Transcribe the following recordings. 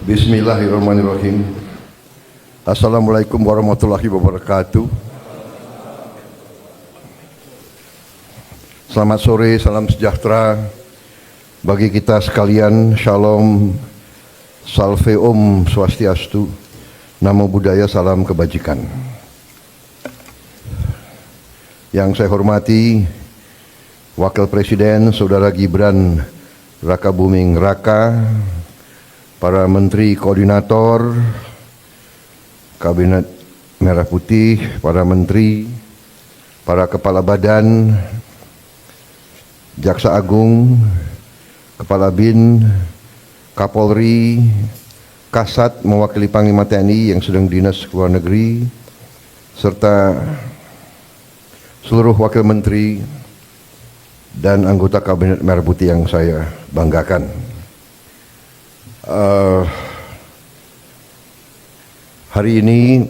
Bismillahirrahmanirrahim. Assalamualaikum warahmatullahi wabarakatuh. Selamat sore, salam sejahtera bagi kita sekalian. Shalom, salve om swastiastu, namo buddhaya, salam kebajikan. Yang saya hormati Wakil Presiden Saudara Gibran Rakabuming Raka, para Menteri Koordinator Kabinet Merah Putih, para Menteri, para Kepala Badan, Jaksa Agung, Kepala BIN, Kapolri, Kasat mewakili Panglima TNI yang sedang dinas ke luar negeri, serta seluruh Wakil Menteri dan anggota Kabinet Merah Putih yang saya banggakan. Hari ini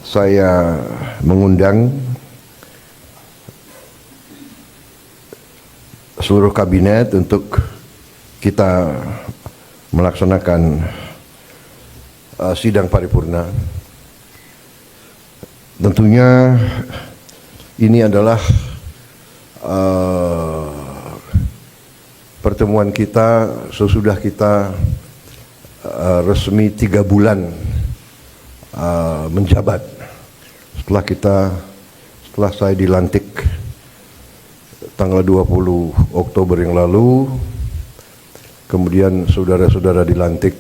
saya mengundang seluruh kabinet untuk kita melaksanakan sidang paripurna. Tentunya ini adalah pertemuan kita sesudah kita resmi 3 bulan menjabat. Setelah saya dilantik tanggal 20 Oktober yang lalu, kemudian saudara-saudara dilantik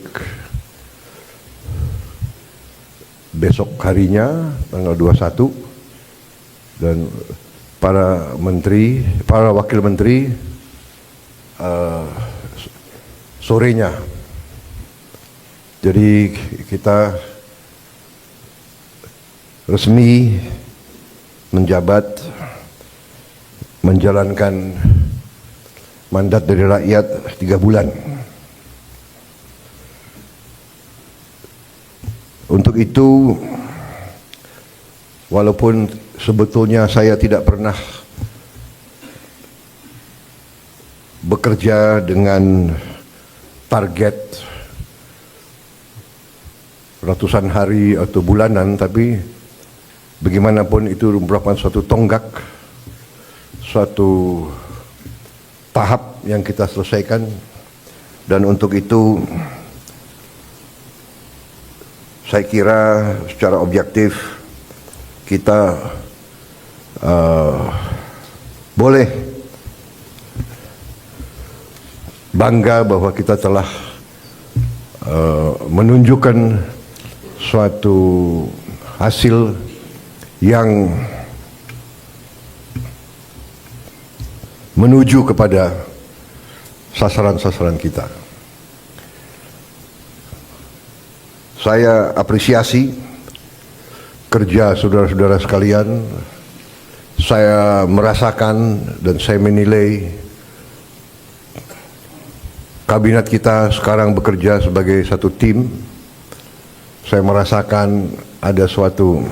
besok harinya tanggal 21, dan para menteri, para wakil menteri sorenya. Jadi kita resmi menjabat, menjalankan mandat dari rakyat 3 bulan. Untuk itu, walaupun sebetulnya saya tidak pernah bekerja dengan target ratusan hari atau bulanan, tapi bagaimanapun itu merupakan suatu tonggak, suatu tahap yang kita selesaikan. Dan untuk itu saya kira secara objektif kita boleh bangga bahwa kita telah menunjukkan suatu hasil yang menuju kepada sasaran-sasaran kita. Saya apresiasi kerja saudara-saudara sekalian. Saya merasakan dan saya menilai kabinet kita sekarang bekerja sebagai satu tim. Saya merasakan ada suatu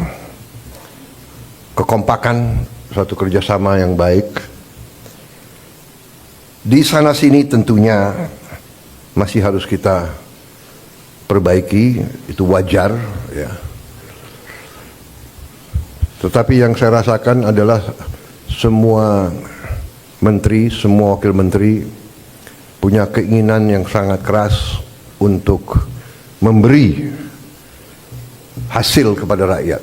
kekompakan, suatu kerjasama yang baik. Di sana sini tentunya masih harus kita perbaiki, itu wajar ya. Tetapi yang saya rasakan adalah semua menteri, semua wakil menteri punya keinginan yang sangat keras untuk memberi hasil kepada rakyat.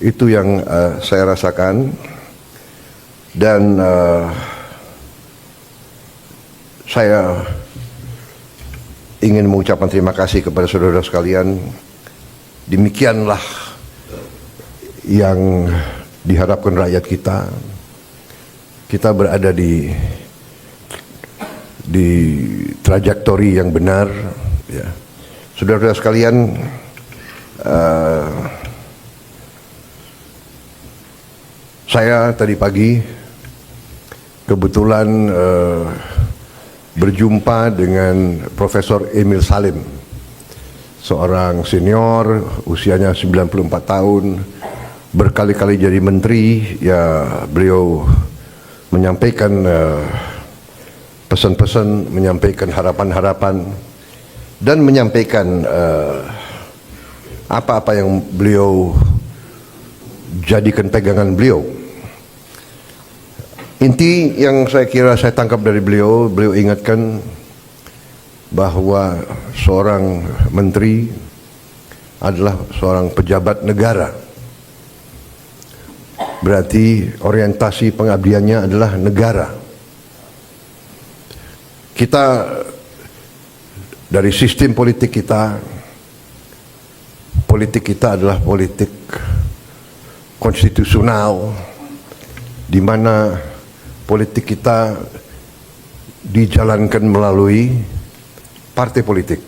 Itu yang saya rasakan. Dan saya ingin mengucapkan terima kasih kepada saudara sekalian. Demikianlah yang diharapkan rakyat kita. Kita berada di trajektori yang benar ya. Saudara-saudara sekalian, saya tadi pagi kebetulan berjumpa dengan Profesor Emil Salim, seorang senior, usianya 94 tahun, berkali-kali jadi menteri. Ya, beliau menyampaikan pesan-pesan, menyampaikan harapan-harapan dan menyampaikan apa-apa yang beliau jadikan pegangan beliau. Inti yang saya kira saya tangkap dari beliau ingatkan bahwa seorang menteri adalah seorang pejabat negara. Berarti orientasi pengabdiannya adalah negara. Kita dari sistem politik kita adalah politik konstitusional, di mana politik kita dijalankan melalui partai politik.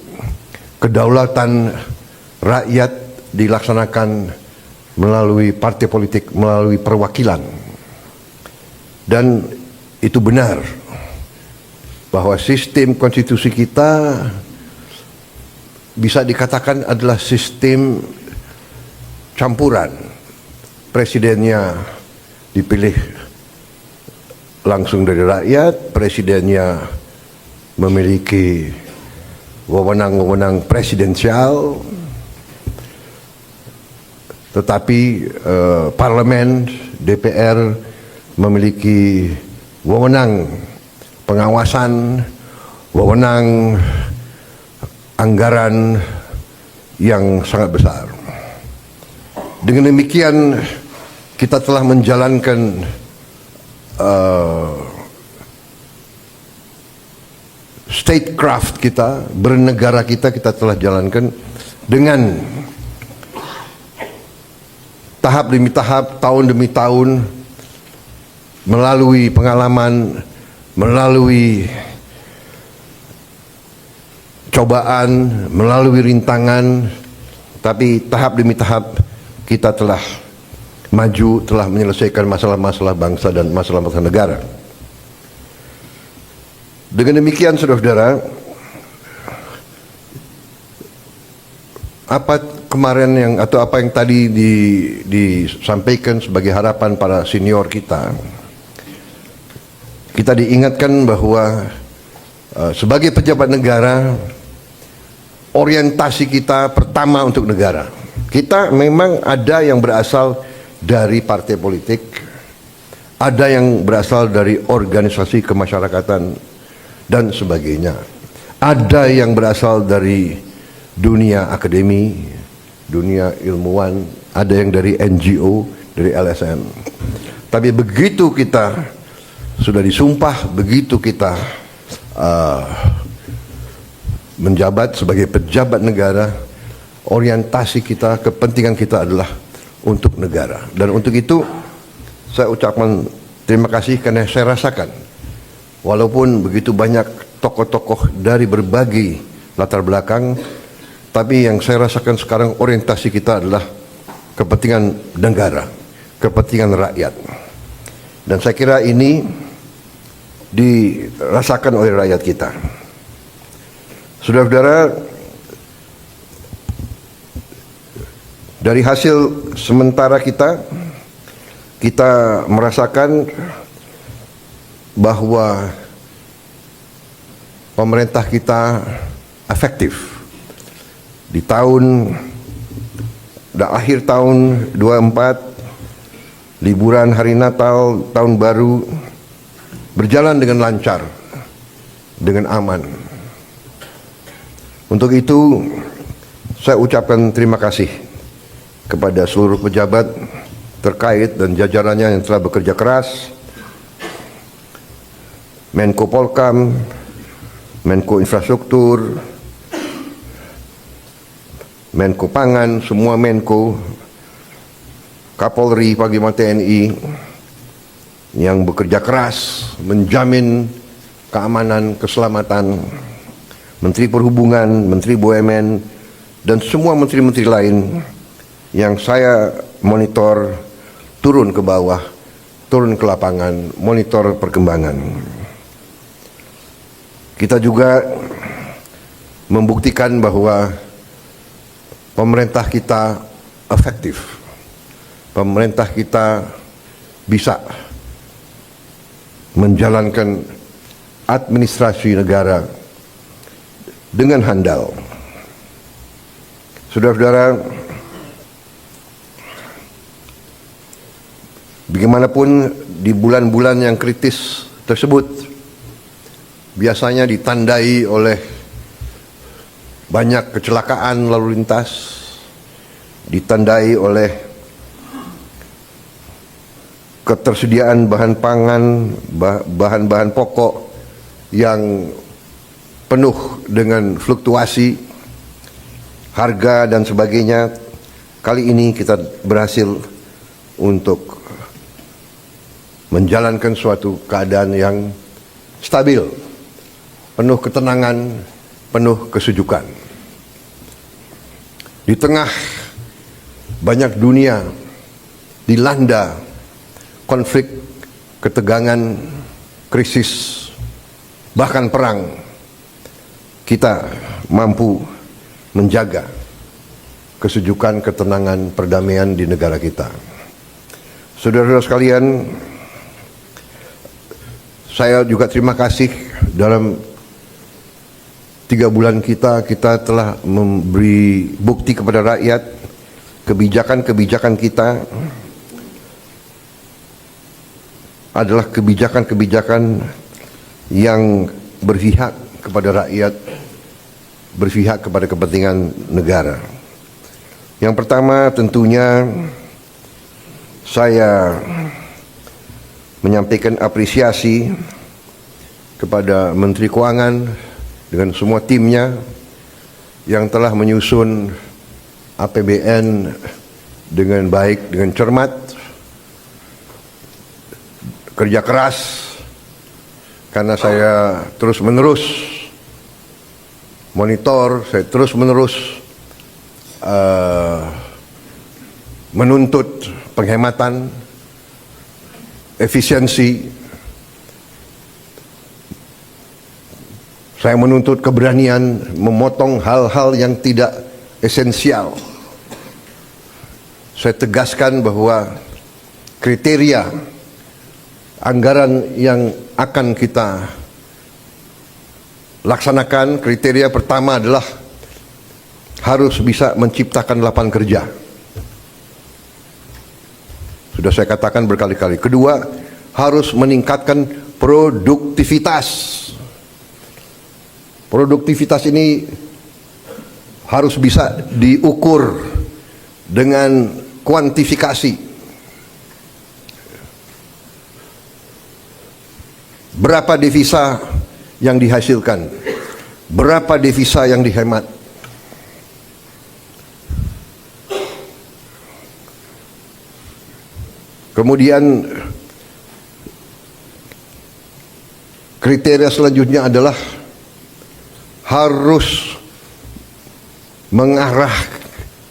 Kedaulatan rakyat dilaksanakan melalui partai politik, melalui perwakilan. Dan itu benar bahwa sistem konstitusi kita bisa dikatakan adalah sistem campuran. Presidennya dipilih langsung dari rakyat, presidennya memiliki wewenang-wewenang presidensial, tetapi parlemen, DPR memiliki wewenang pengawasan, wewenang anggaran yang sangat besar. Dengan demikian kita telah menjalankan statecraft kita, bernegara kita telah jalankan dengan tahap demi tahap, tahun demi tahun, melalui pengalaman, melalui cobaan, melalui rintangan, tapi tahap demi tahap kita telah maju, telah menyelesaikan masalah-masalah bangsa dan masalah-masalah negara. Dengan demikian, saudara-saudara, apa yang tadi disampaikan sebagai harapan para senior kita diingatkan bahwa sebagai pejabat negara, orientasi kita pertama untuk negara. Kita memang ada yang berasal dari partai politik, ada yang berasal dari organisasi kemasyarakatan dan sebagainya, ada yang berasal dari dunia akademi, dunia ilmuwan, ada yang dari NGO, dari LSM. Tapi begitu kita sudah disumpah, begitu kita menjabat sebagai pejabat negara, orientasi kita, kepentingan kita adalah untuk negara. Dan untuk itu saya ucapkan terima kasih, karena saya rasakan walaupun begitu banyak tokoh-tokoh dari berbagai latar belakang, tapi yang saya rasakan sekarang orientasi kita adalah kepentingan negara, kepentingan rakyat. Dan saya kira ini dirasakan oleh rakyat kita. Saudara-saudara, dari hasil sementara kita merasakan bahwa pemerintah kita efektif. Di akhir tahun 24, liburan hari Natal, tahun baru, berjalan dengan lancar, dengan aman. Untuk itu saya ucapkan terima kasih kepada seluruh pejabat terkait dan jajarannya yang telah bekerja keras, Menko Polkam, Menko Infrastruktur, Menko Pangan, semua Menko, Kapolri, Panglima TNI yang bekerja keras menjamin keamanan, keselamatan, Menteri Perhubungan, Menteri BUMN, dan semua menteri-menteri lain yang saya monitor turun ke bawah, turun ke lapangan, monitor perkembangan. Kita juga membuktikan bahwa pemerintah kita efektif. Pemerintah kita bisa menjalankan administrasi negara dengan handal. Saudara-saudara, bagaimanapun di bulan-bulan yang kritis tersebut biasanya ditandai oleh banyak kecelakaan lalu lintas, ditandai oleh ketersediaan bahan pangan, bahan-bahan pokok yang penuh dengan fluktuasi harga dan sebagainya. Kali ini kita berhasil untuk menjalankan suatu keadaan yang stabil, penuh ketenangan, penuh kesejukan. Di tengah banyak dunia dilanda konflik, ketegangan, krisis, bahkan perang, kita mampu menjaga kesejukan, ketenangan, perdamaian di negara kita. Saudara-saudara sekalian, saya juga terima kasih dalam 3 bulan kita telah memberi bukti kepada rakyat kebijakan-kebijakan kita adalah kebijakan-kebijakan yang berpihak kepada rakyat, berpihak kepada kepentingan negara. Yang pertama tentunya saya menyampaikan apresiasi kepada Menteri Keuangan dengan semua timnya yang telah menyusun APBN dengan baik, dengan cermat, kerja keras, karena saya terus-menerus monitor, saya terus-menerus menuntut penghematan, efisiensi. Saya menuntut keberanian memotong hal-hal yang tidak esensial. Saya tegaskan bahwa kriteria anggaran yang akan kita laksanakan, kriteria pertama adalah harus bisa menciptakan lapangan kerja. Sudah saya katakan berkali-kali. Kedua, harus meningkatkan produktivitas. Produktivitas ini harus bisa diukur dengan kuantifikasi. Berapa devisa yang dihasilkan? Berapa devisa yang dihemat? Kemudian kriteria selanjutnya adalah harus mengarah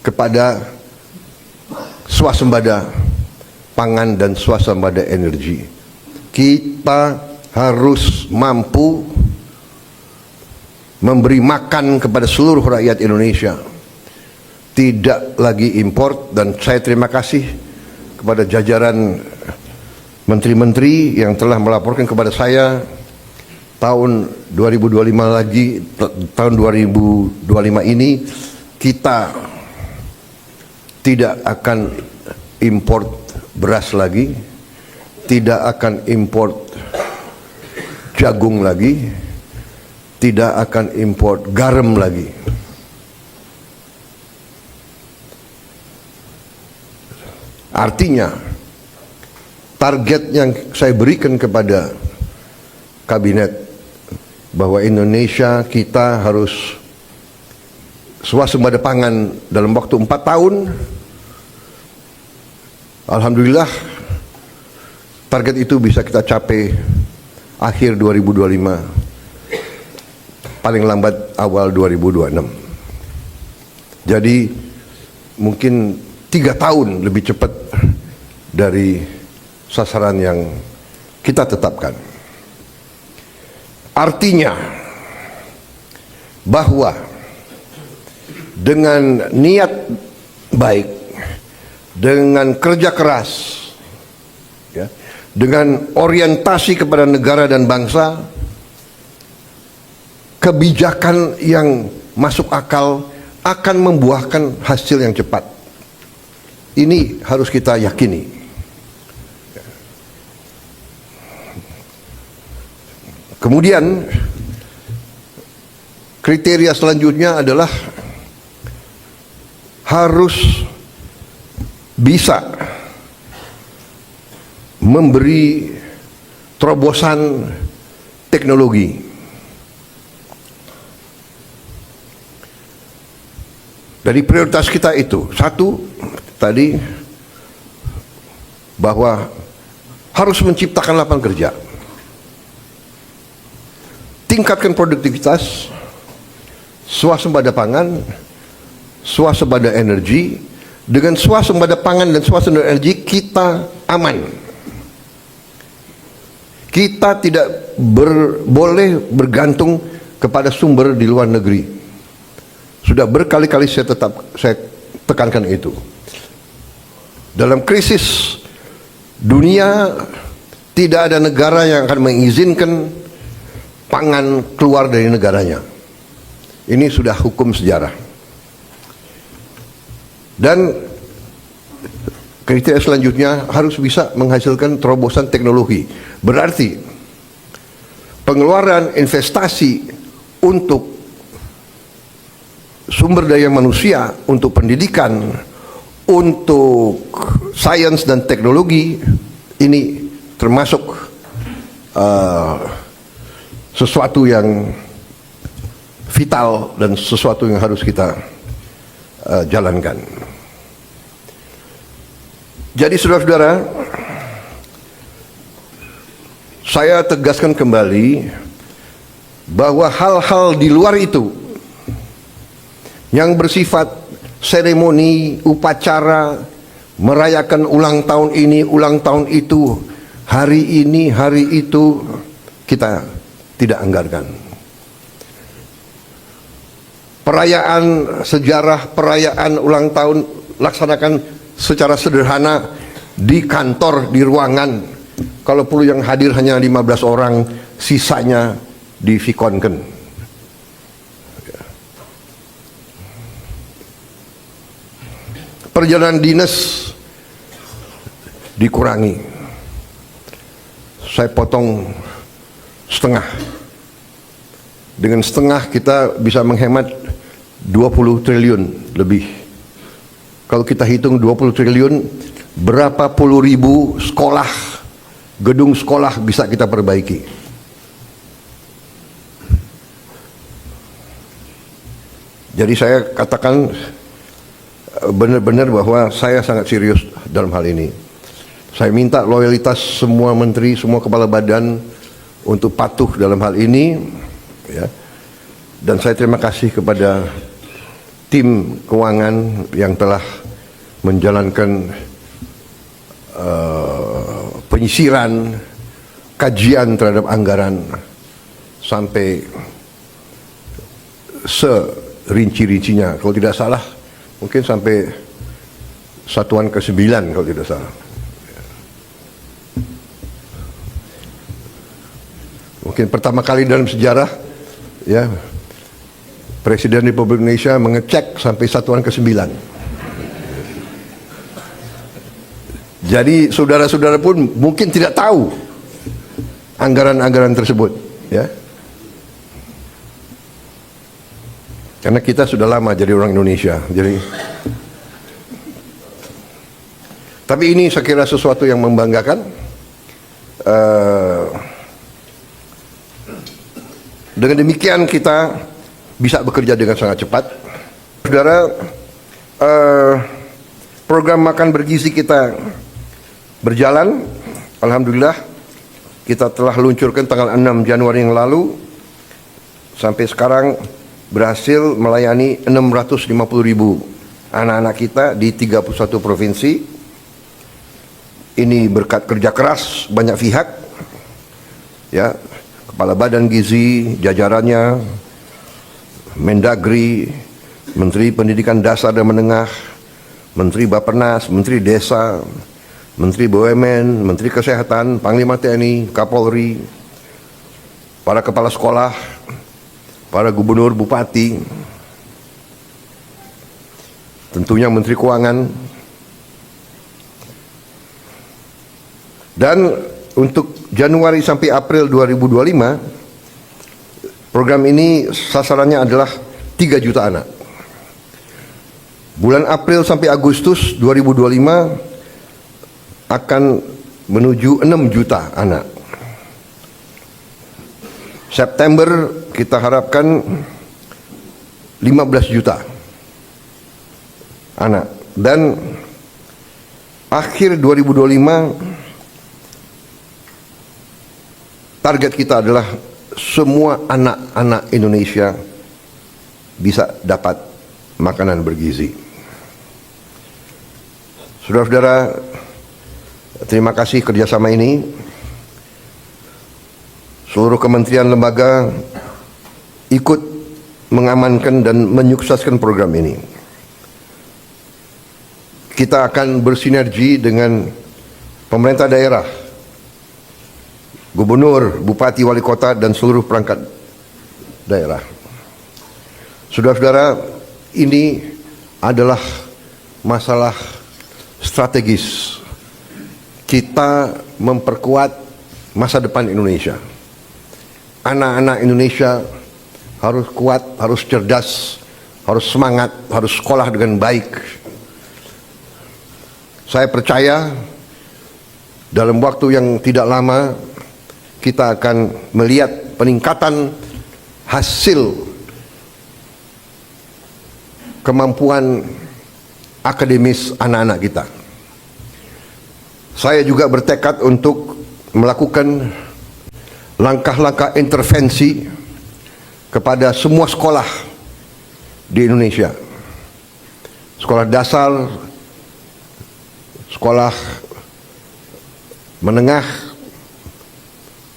kepada swasembada pangan dan swasembada energi. Kita harus mampu memberi makan kepada seluruh rakyat Indonesia, tidak lagi import. Dan saya terima kasih kepada jajaran menteri-menteri yang telah melaporkan kepada saya tahun 2025 lagi, tahun 2025 ini kita tidak akan import beras lagi, tidak akan import jagung lagi, tidak akan import garam lagi. Artinya target yang saya berikan kepada kabinet bahwa Indonesia kita harus swasembada pangan dalam waktu 4 tahun. Alhamdulillah target itu bisa kita capai akhir 2025, paling lambat awal 2026. Jadi mungkin 3 tahun lebih cepat dari sasaran yang kita tetapkan. Artinya bahwa dengan niat baik, dengan kerja keras, ya, dengan orientasi kepada negara dan bangsa, kebijakan yang masuk akal akan membuahkan hasil yang cepat. Ini harus kita yakini. Kemudian kriteria selanjutnya adalah harus bisa memberi terobosan teknologi. Dari prioritas kita itu, satu tadi bahwa harus menciptakan lapangan kerja, tingkatkan produktivitas, swasembada pangan, swasembada energi. Dengan swasembada pangan dan swasembada energi kita aman. Kita tidak boleh bergantung kepada sumber di luar negeri. Sudah berkali-kali saya tekankan itu. Dalam krisis dunia tidak ada negara yang akan mengizinkan pangan keluar dari negaranya. Ini sudah hukum sejarah. Dan kriteria selanjutnya harus bisa menghasilkan terobosan teknologi. Berarti pengeluaran investasi untuk sumber daya manusia, untuk pendidikan, untuk sains dan teknologi, ini termasuk sesuatu yang vital dan sesuatu yang harus kita jalankan. Jadi saudara-saudara, saya tegaskan kembali bahwa hal-hal di luar itu yang bersifat seremoni, upacara, merayakan ulang tahun ini, ulang tahun itu, hari ini, hari itu, kita tidak anggarkan. Perayaan sejarah, perayaan ulang tahun laksanakan secara sederhana di kantor, di ruangan. Kalau perlu yang hadir hanya 15 orang, sisanya divikonkan. Perjalanan dinas dikurangi. Saya potong setengah. Dengan setengah kita bisa menghemat 20 triliun lebih. Kalau kita hitung 20 triliun, berapa puluh ribu sekolah, gedung sekolah bisa kita perbaiki. Jadi saya katakan benar-benar bahwa saya sangat serius dalam hal ini. Saya minta loyalitas semua menteri, semua kepala badan untuk patuh dalam hal ini, ya. Dan saya terima kasih kepada tim keuangan yang telah menjalankan penyisiran, kajian terhadap anggaran sampai serinci-rincinya. Kalau tidak salah, mungkin sampai satuan ke-9 kalau tidak salah. Mungkin pertama kali dalam sejarah, ya, Presiden Republik Indonesia mengecek sampai satuan ke-9. Jadi saudara-saudara pun mungkin tidak tahu anggaran-anggaran tersebut, ya. Karena kita sudah lama jadi orang Indonesia. Jadi, tapi ini saya kira sesuatu yang membanggakan. Dengan demikian kita bisa bekerja dengan sangat cepat. Saudara, program makan bergizi kita berjalan. Alhamdulillah, kita telah luncurkan tanggal 6 Januari yang lalu. Sampai sekarang berhasil melayani 650.000 anak-anak kita di 31 provinsi. Ini berkat kerja keras banyak pihak, ya, Kepala Badan Gizi, jajarannya, Mendagri, Menteri Pendidikan Dasar dan Menengah, Menteri Bappenas, Menteri Desa, Menteri BUMN, Menteri Kesehatan, Panglima TNI, Kapolri, para kepala sekolah, para gubernur, bupati, tentunya Menteri Keuangan, dan untuk Januari sampai April 2025, program ini sasarannya adalah 3 juta anak. Bulan April sampai Agustus 2025 akan menuju 6 juta anak. September kita harapkan 15 juta anak. Dan akhir 2025 target kita adalah semua anak-anak Indonesia bisa dapat makanan bergizi. Saudara-saudara, terima kasih kerjasama ini. Seluruh kementerian lembaga ikut mengamankan dan menyukseskan program ini. Kita akan bersinergi dengan pemerintah daerah, gubernur, bupati, wali kota, dan seluruh perangkat daerah. Saudara-saudara, ini adalah masalah strategis. Kita memperkuat masa depan Indonesia. Anak-anak Indonesia harus kuat, harus cerdas, harus semangat, harus sekolah dengan baik. Saya percaya dalam waktu yang tidak lama kita akan melihat peningkatan hasil kemampuan akademis anak-anak kita. Saya juga bertekad untuk melakukan langkah-langkah intervensi kepada semua sekolah di Indonesia. Sekolah dasar, sekolah menengah,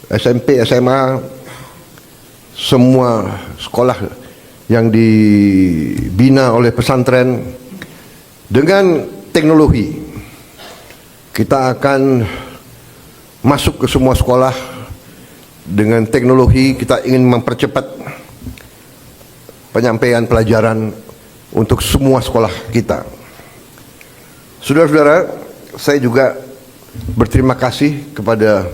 SMP, SMA, semua sekolah yang dibina oleh pesantren dengan teknologi. Kita akan masuk ke semua sekolah dengan teknologi. Kita ingin mempercepat penyampaian pelajaran untuk semua sekolah kita. Saudara-saudara, saya juga berterima kasih kepada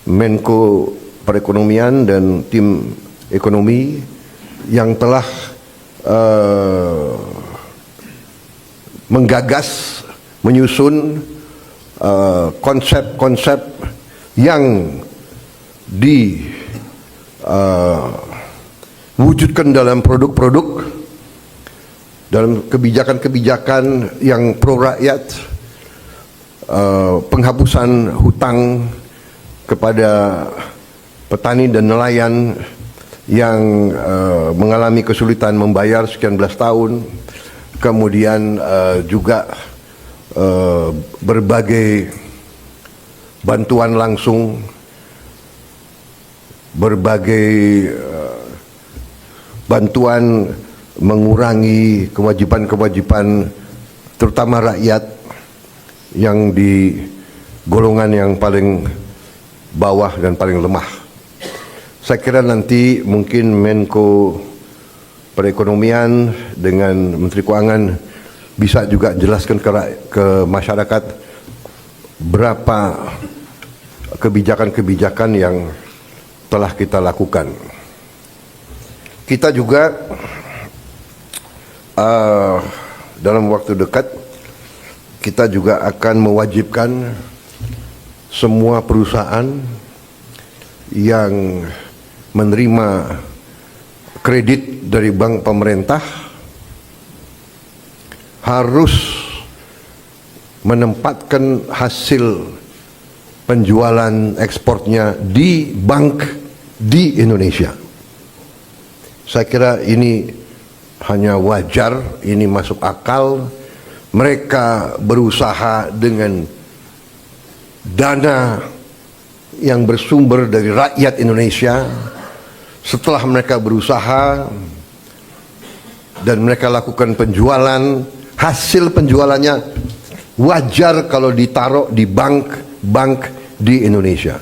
Menko Perekonomian dan tim ekonomi yang telah menggagas, menyusun konsep-konsep yang diwujudkan dalam produk-produk, dalam kebijakan-kebijakan yang pro rakyat, penghapusan hutang kepada petani dan nelayan yang mengalami kesulitan membayar sekian belas tahun, kemudian juga berbagai bantuan langsung, berbagai bantuan mengurangi kewajiban-kewajiban terutama rakyat yang di golongan yang paling bawah dan paling lemah. Saya kira nanti mungkin Menko Perekonomian dengan Menteri Keuangan bisa juga jelaskan ke masyarakat berapa kebijakan-kebijakan yang telah kita lakukan. Kita juga dalam waktu dekat kita juga akan mewajibkan semua perusahaan yang menerima kredit dari bank pemerintah harus menempatkan hasil penjualan ekspornya di bank di Indonesia. Saya kira ini hanya wajar, ini masuk akal. Mereka berusaha dengan dana yang bersumber dari rakyat Indonesia. Setelah mereka berusaha dan mereka lakukan penjualan, hasil penjualannya wajar kalau ditaruh di bank di Indonesia.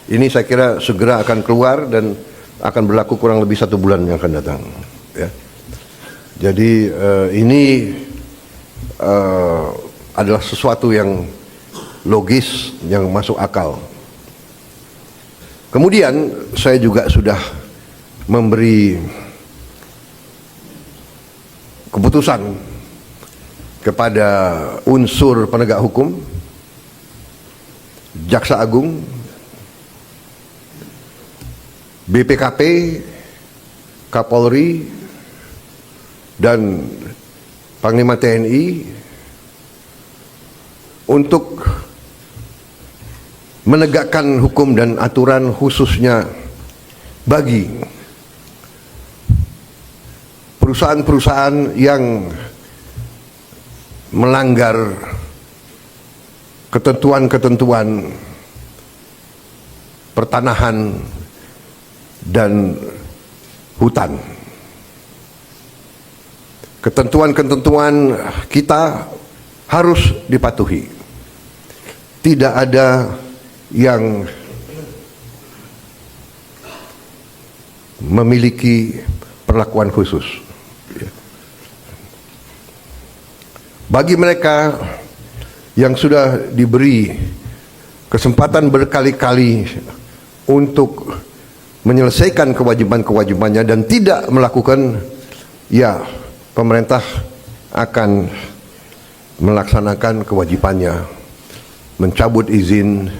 Ini saya kira segera akan keluar dan akan berlaku kurang lebih 1 bulan yang akan datang. Ya. Jadi ini adalah sesuatu yang logis, yang masuk akal. Kemudian saya juga sudah memberi keputusan kepada unsur penegak hukum, Jaksa Agung, BPKP, Kapolri, dan Panglima TNI untuk menegakkan hukum dan aturan khususnya bagi perusahaan-perusahaan yang melanggar ketentuan-ketentuan pertanahan dan hutan. Ketentuan-ketentuan kita harus dipatuhi. Tidak ada yang memiliki perlakuan khusus. Bagi mereka yang sudah diberi kesempatan berkali-kali untuk menyelesaikan kewajiban-kewajibannya dan tidak melakukan, ya, pemerintah akan melaksanakan kewajibannya, mencabut izin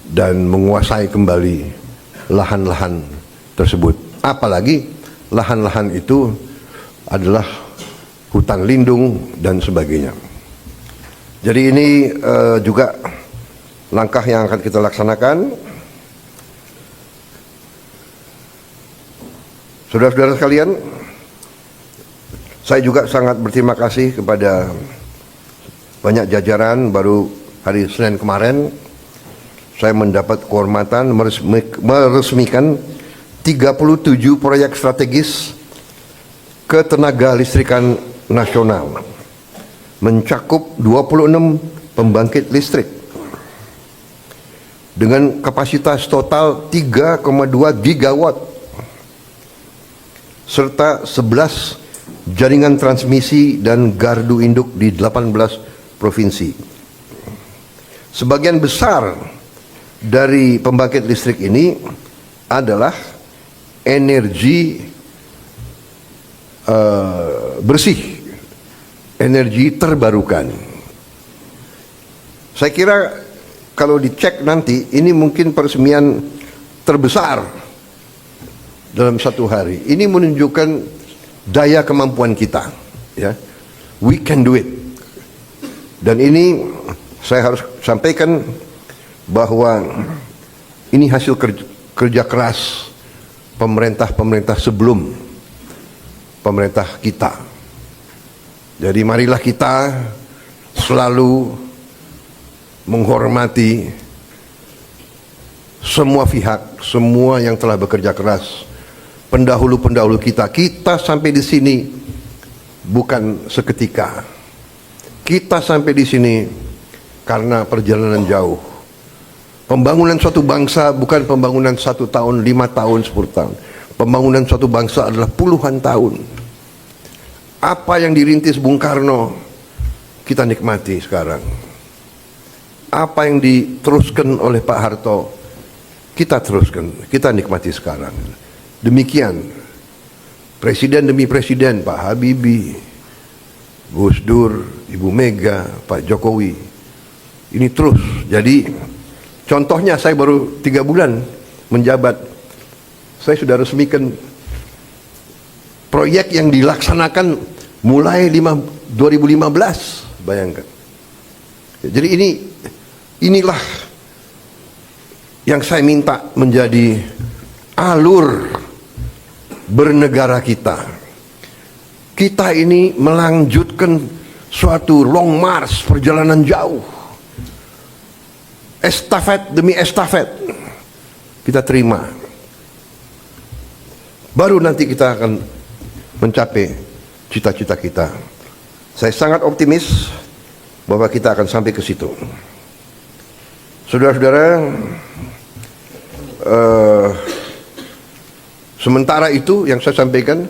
dan menguasai kembali lahan-lahan tersebut. Apalagi lahan-lahan itu adalah hutan lindung dan sebagainya. Jadi ini juga langkah yang akan kita laksanakan. Saudara-saudara sekalian, saya juga sangat berterima kasih kepada banyak jajaran. Baru hari Senin kemarin saya mendapat kehormatan meresmikan 37 proyek strategis ketenaga listrikan nasional, mencakup 26 pembangkit listrik dengan kapasitas total 3,2 gigawatt serta 11 jaringan transmisi dan gardu induk di 18 provinsi. Sebagian besar dari pembangkit listrik ini adalah energi bersih, energi terbarukan. Saya kira kalau dicek nanti, ini mungkin peresmian terbesar dalam satu hari. Ini menunjukkan daya kemampuan kita, ya. We can do it. Dan ini saya harus sampaikan bahwa ini hasil kerja keras pemerintah-pemerintah sebelum pemerintah kita. Jadi marilah kita selalu menghormati semua pihak, semua yang telah bekerja keras, pendahulu-pendahulu kita. Kita sampai di sini bukan seketika. Kita sampai di sini karena perjalanan jauh. Pembangunan suatu bangsa bukan pembangunan 1 tahun, 5 tahun, 10 tahun. Pembangunan suatu bangsa adalah puluhan tahun. Apa yang dirintis Bung Karno, kita nikmati sekarang. Apa yang diteruskan oleh Pak Harto, kita teruskan, kita nikmati sekarang. Demikian presiden demi presiden, Pak Habibie, Gus Dur, Ibu Mega, Pak Jokowi, ini terus. Jadi contohnya saya baru 3 bulan menjabat, saya sudah resmikan proyek yang dilaksanakan mulai 2015, bayangkan. Jadi inilah yang saya minta menjadi alur bernegara kita. Kita ini melanjutkan suatu long march, perjalanan jauh, estafet demi estafet kita terima. Baru nanti kita akan mencapai cita-cita kita. Saya sangat optimis bahwa kita akan sampai ke situ. Saudara-saudara, Sementara itu yang saya sampaikan,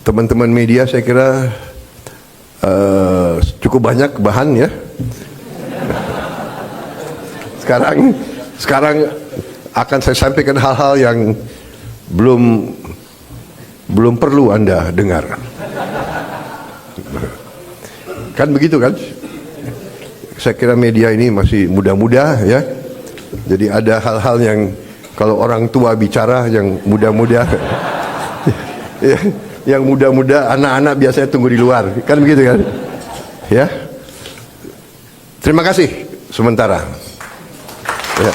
teman-teman media saya kira cukup banyak bahan ya. Sekarang akan saya sampaikan hal-hal yang belum perlu Anda dengar. Kan begitu kan? Saya kira media ini masih muda-muda ya. Jadi ada hal-hal yang kalau orang tua bicara yang muda-muda yang muda-muda, anak-anak biasanya tunggu di luar. Kan begitu kan? Ya. Terima kasih sementara. Ya.